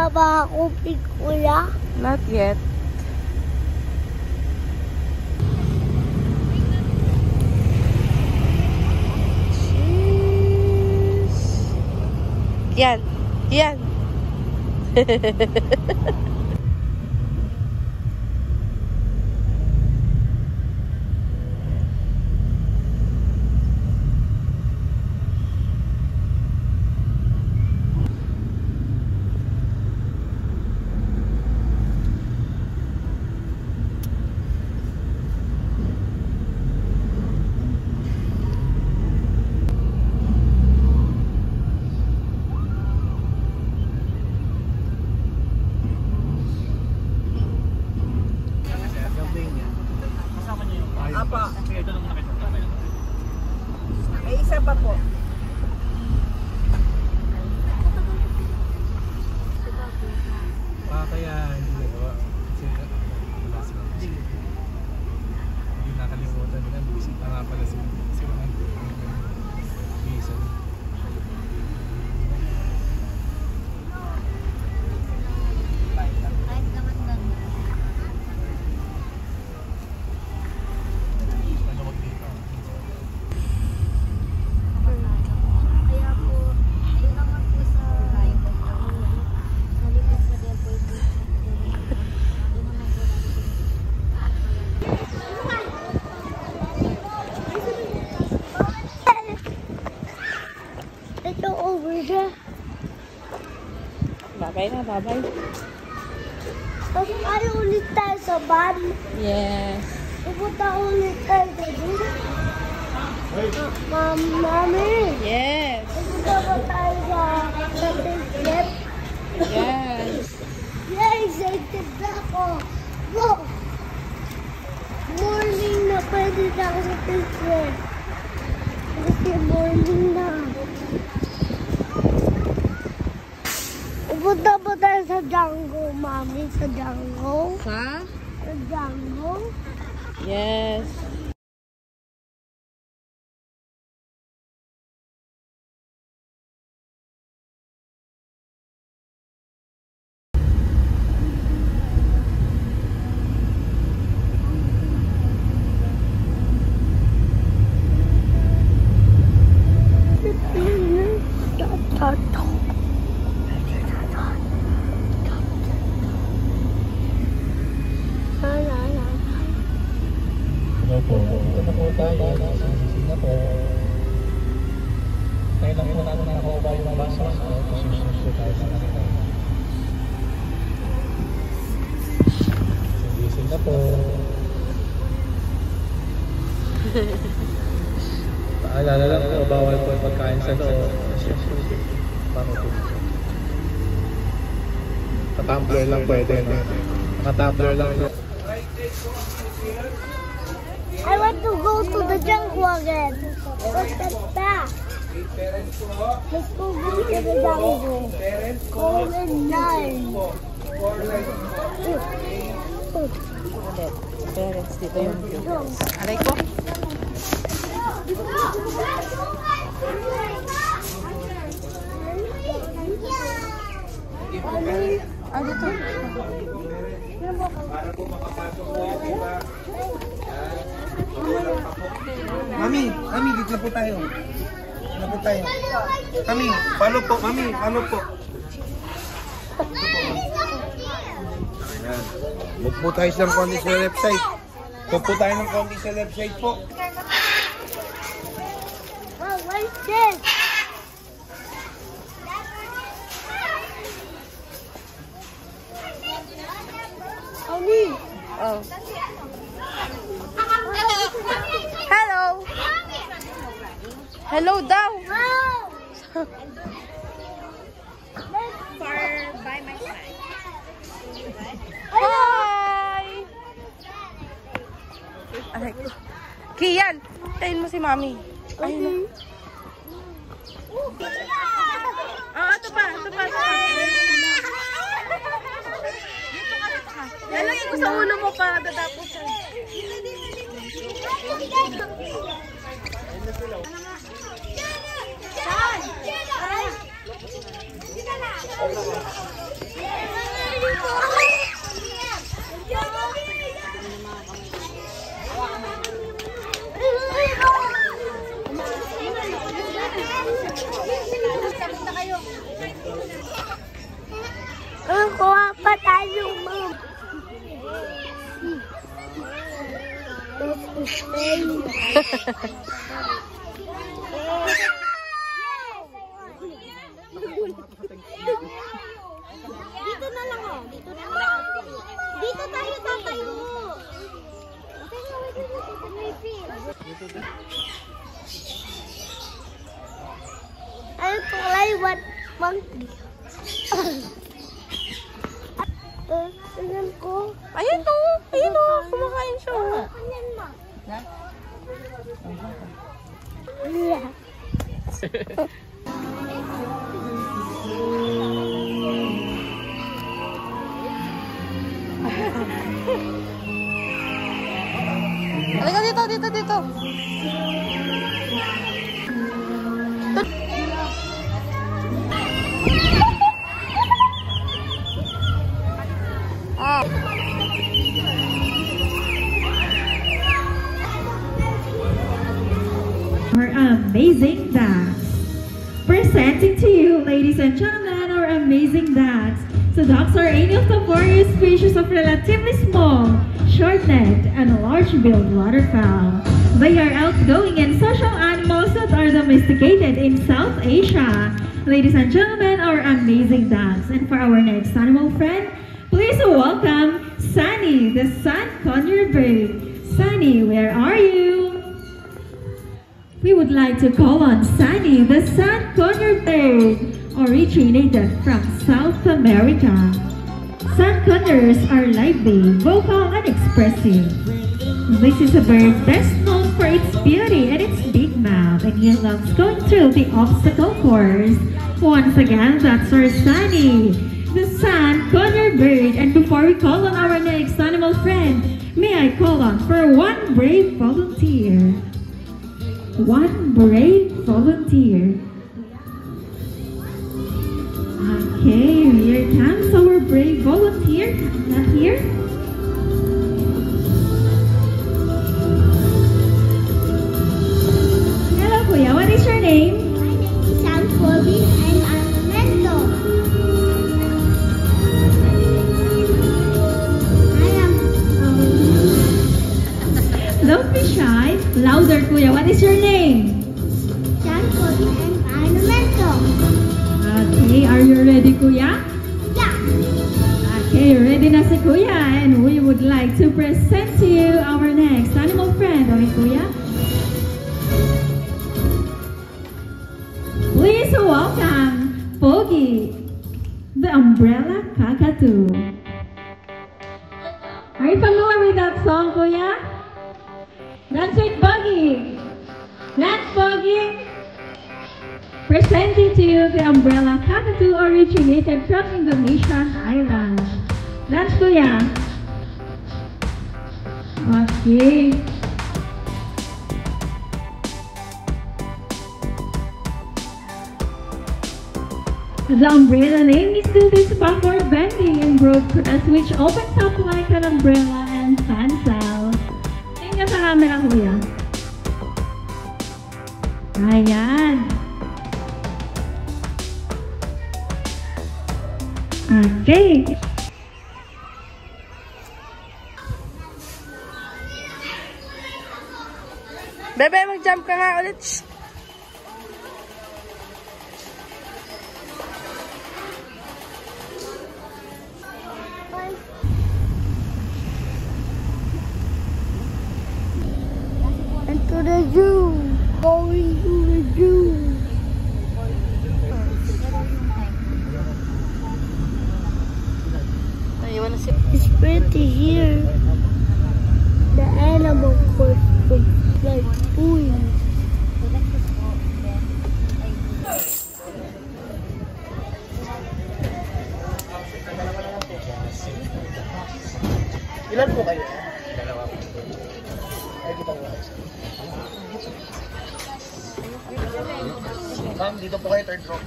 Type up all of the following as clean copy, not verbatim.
na ba ako pikula? Not yet. Cheers! Yan! Yan! Apa? May isa pa po. Kaya hindi nagawa. Kasi hindi nakalimutan nila. Bisita nga pala sila. Reason. Ito over there. Babay na, babay. Tapos tayo ulit tayo sa van. Yes. Pupunta ulit tayo sa van. Mami. Yes. Pupunta ba tayo sa trip? Yes. Yeah, excited na ako. Go! Morning na pwede na ako sa trip. Kasi morning na. Pupunta ba tayo sa jungle, Mami? Sa jungle? Ha? Sa jungle? Yes. Hello po. Ito na po tayo. Sisig na po. Tayo lang po natin nakakuha yung basa. Susunod tayo sa kanila. Sisig na po. Paalala lang po, bawal po yung pagkain sa loob. Paano po? Ka-tumbler lang pwede, no? Ka-tumbler lang po. I want to go to the jungle again. What's that? Let's go to the jungle. COVID-9. Parents, dito yung aray ko. Ah, dito. Mami, dito na po tayo. Dito na po tayo. Mami, follow po, Mami, follow po. Ayan. Huwag po tayo ng konti sa left side. Huwag po tayo ng konti sa left side po. Oh, what is this? Mommy. Oh. Hello. Hello daw. By my side. Hi. Aray ko. Kian, tayin mo si Mami. Ayun. Ah, ito pa. Lalagay ko sa ulo mo para dadapos siya. Saan? Kuha pa tayo, ma'am. Dito na lang, oh. Dito na lang. Dito tayo tatayo. Ano kulay? What monkey? Tingnan ko. Ayun o. Ayun o. Kumakain siya. Tingnan mo. Yeah. Halika dito, dito, dito. Ah. Our amazing dance. Presenting to you, ladies and gentlemen, our amazing dance. So dogs are angels of various species of relatively small, short-necked, and large-billed waterfowl. They are outgoing and social animals that are domesticated in South Asia. Ladies and gentlemen, our amazing dance. And for our next animal friend, please welcome Sunny, the sun conure bird. Sunny, where are you? We would like to call on Sunny, the sun conure bird, originated from South America. Sun conures are lively, vocal, and expressive. This is a bird best known for its beauty and its big mouth, and he loves going through the obstacle course. Once again, that's our Sunny, the sun conure bird. And before we call on our next animal friend, may I call on for one brave volunteer. One brave volunteer. Okay, here comes our brave volunteer. Not here. Hello, Kuya. What is your name? My name is Sam Kobe and I'm a mentor. Don't be shy. Louder, Kuya. What is your name? Sam Kobe and I'm a mentor. Okay, are you ready, Kuya? Yeah. Okay, ready na si Kuya, and we would like to present to you our next animal friend. Okay, Kuya? Please welcome Pogi, the umbrella cockatoo. Are you familiar with that song, Kuya? Dance with Pogi. Dance, Pogi. Presenting to you the umbrella cockatoo originated from Indonesian islands. That's Kuya. Okay. The umbrella name is due to its backward bending and broad crest which opens up like an umbrella and fans out. Tingnan sa camera, Kuya. Ayan. Okay. Bebe, mag-jump ka nga ulit. Shh. And to the zoo. Going to the zoo. Naiwan na si... It's pretty here. The animal costume, like toys. Ilan po kayo? Dalawa po. Ay, dito po kayo. Ma'am, dito po kayo, third row.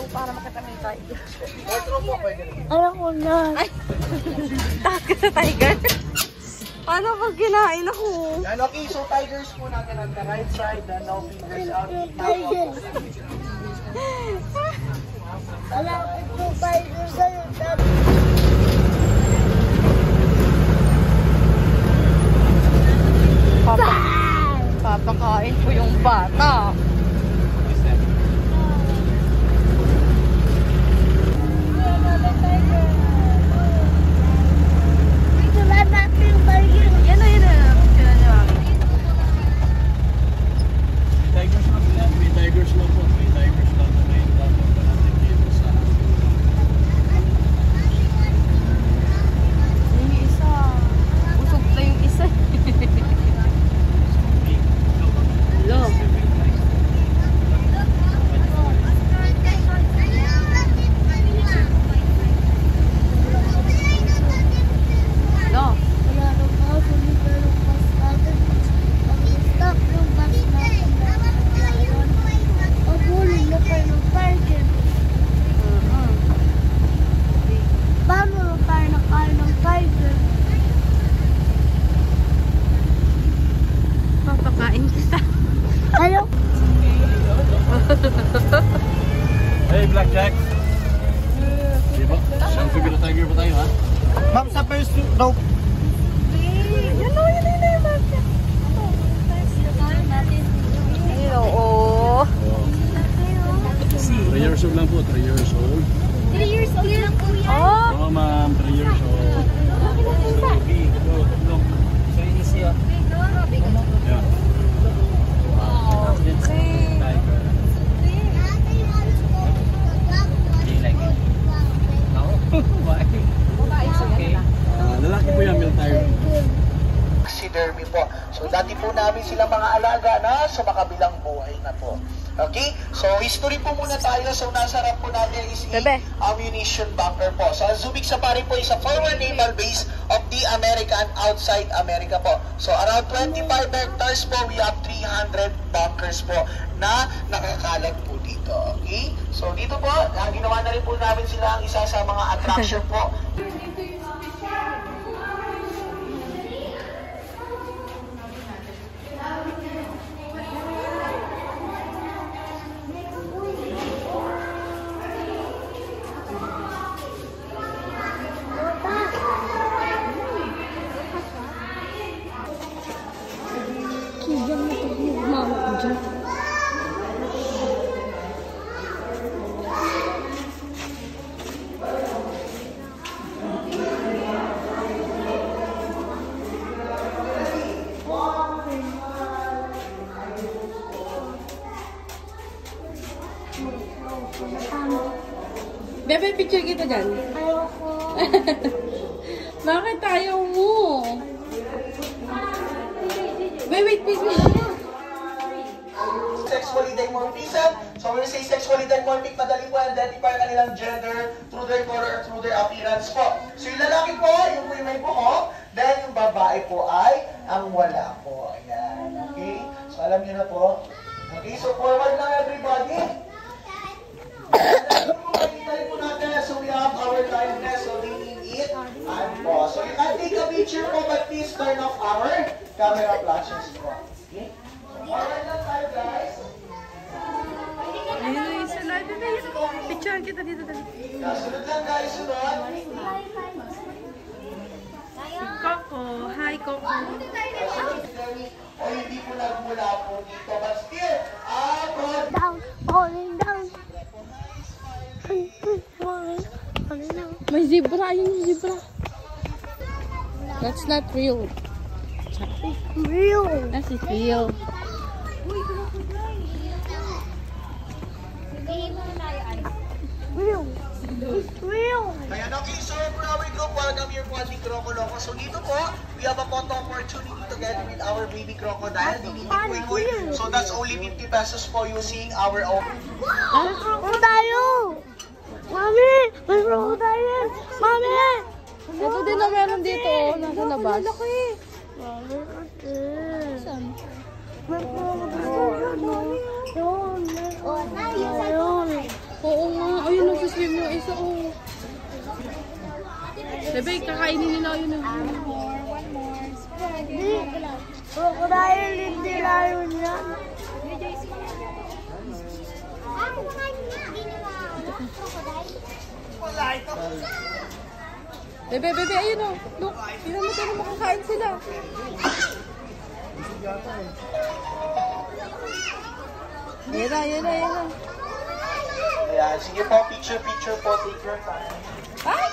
para makita mo yung tiger. Alam ko na. Ay! Takot ka sa tiger? Paano pag kinain ako? Yan, okay, so tigers po natin on the right side, the no fingers out. Tiger. Alam ko po tiger sa'yo. Papakain ko yung bata. Wala natin yung tiger. Yan na, yan na. Yan na, mami. May tigers lang sila. May tigers lang po. May tigers lang na may dapat pa natin dito sa... Yung isa. Usog na yung isa. Hello. Hello. Wala nang ako, hindi ka nang pas natin. Pag-stop yung bus natin. Pag-huli na kayo ng tiger. Paano na tayo nakain ng tiger? Papakain kita. Ayaw. Hey, Blackjack! Diba? Siyang figure na tiger pa tayo, ha? Ma'am, sa first row. Ayun, oo. 3 years old lang po, 3 years old. 3 years old lang kuya. Oh! Oo, ma'am, 3 years old. So, easy, ah. Yeah. Lalaki po yan, male tiger. Taxidermy po. So dati po namin silang mga alaga na sa makabilang buhay na po. Okay? So history po muna tayo. So nasa harap po natin is Bebe. ammunition bunker po. So ang Zubik Safari po is a former naval base of the America and outside America po. So around 25 hectares po, we have 300 bunkers po na nakakalat po dito. Okay? So dito po, ginawa na rin po namin sila ang isa sa mga attraction po. Diyan na ito yung mama ko dyan. Bebe, picture kita dyan. Ayoko. Bakit ayaw mo? Wait, wait. Sexually dimorphism. So when we say sexually dimorphic, madali po identify ang kanilang gender through their color or through their appearance po. So yung lalaki po, yung po yung may buhok, then yung babae po ay ang wala po. Ayan. Okay? So alam niyo na po. Okay, so forward lang everybody. Makikita rin po natin. So we have our timeless, so we need it. And po. So you can take a picture po, but please turn off our camera flashes po. Okay? Forward lang tayo, guys. Ayun, isa lang. Picture kita dito. Sunod lang, guys. Sunod. Coco. Hi, Coco. O hindi po nagmula po dito. But still, Down, falling down. Falling down. May zebra. Ayun yung zebra. That's not real. Real. That is real. Real. It's real. Ayan, okay, so for our group, welcome here po at the Crocoloco. So dito po, we have a photo opportunity together with our baby crocodile, the mini Kuy. So that's only 50 pesos po using our own. May crocodile! Mami! May crocodile! Mami! Ito din na meron dito. Nasa labas. Mami, ate. May crocodile. Yun. Yun. Oo nga. Bebe, kakainin nila yun. Hindi. Crocodile, hindi lalo niya. Bebe, ayun o. Look, tingnan mo tayo makakain sila. Ayan na. Ayan, sige po, picture po, take your time. Ay!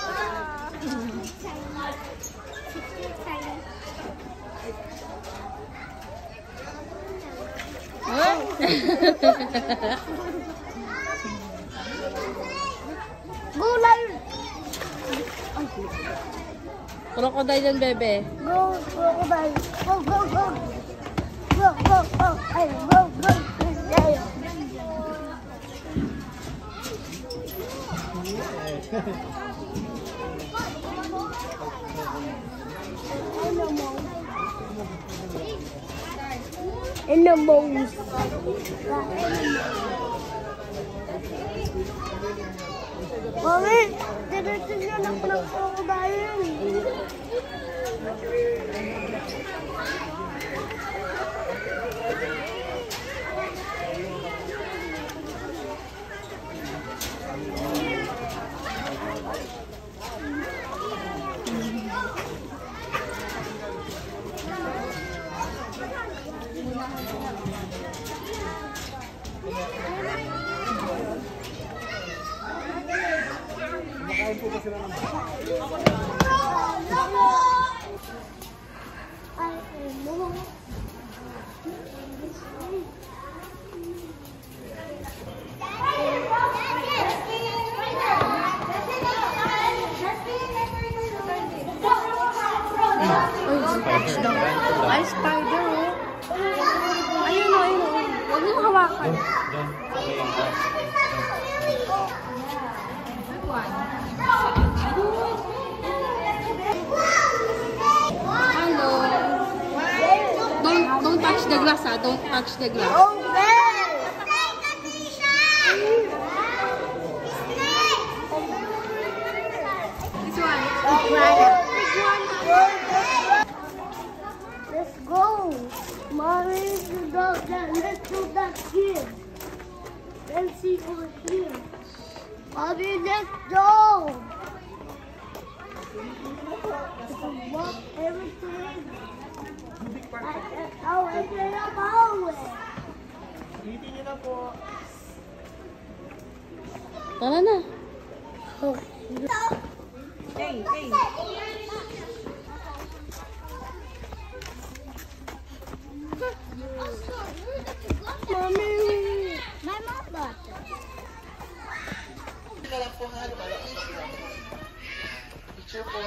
Gulay! Crocodile yan, bebe. Go, crocodile. Go. Go. Ay, go. Ay. Animals. Mami, tinitignan ako ng crocodile. Kumakain po ba sila ng Ay, spider oh. Ayun o. Huwag mo hawakan. Hello. Don't touch the glass ha. Don't touch the glass. This one. Let's go. Mommy, let's do that here. Let's see over here. Mommy, let's go. Walk everything. Oh, it's in the hallway. Tara na. Mommy, my mother. Picture po.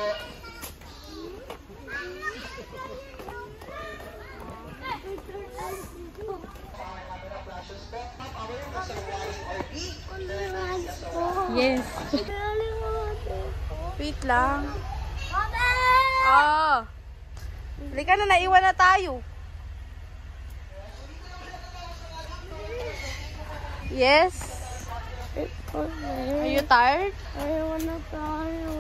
Yes. Wait lang. Oh. Halika na, naiwan na tayo. Yes. Are you tired? I wanna tayo.